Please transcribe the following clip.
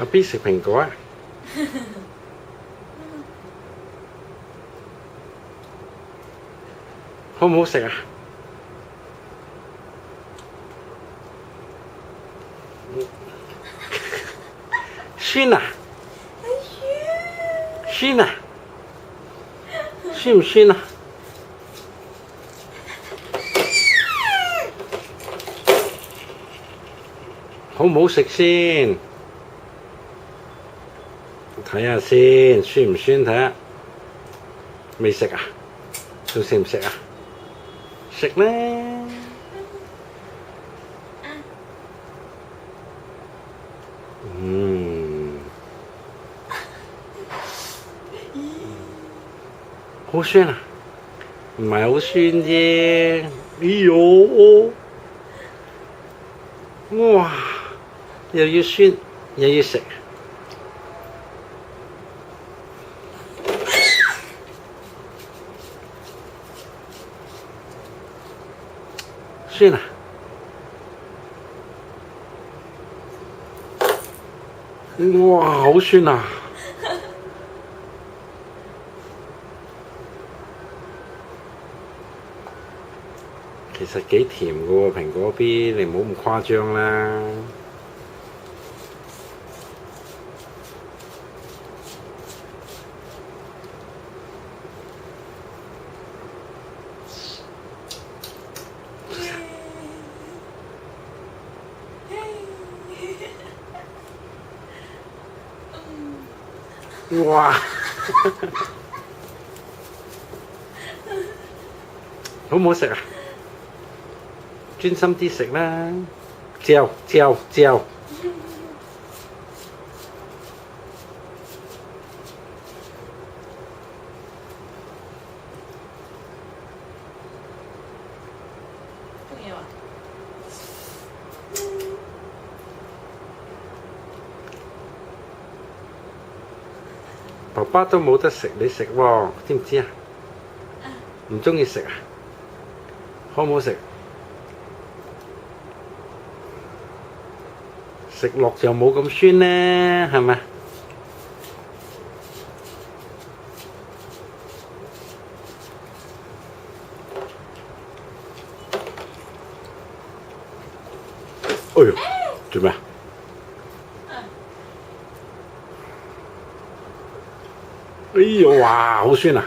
阿 B 食蘋果啊？好唔好食啊？酸啊？酸啊？酸唔酸啊？好唔好食先？睇下先，酸唔酸？睇下，未食啊？仲食唔食啊？食啦！好酸啊？唔係好酸啫。哎呦！哇！又要酸又要食。酸啊！哇！好酸啊！其實幾甜㗎喎，蘋果 B， 你唔好咁誇張啦。哇！好唔好食啊？專心啲食啦，嚼嚼嚼。爸爸都冇得食，你食喎，知唔知啊？唔鍾意食啊？好唔好食？食落就冇咁酸咧，係咪？哎呦，做咩啊？哎呦，哇，好酸啊！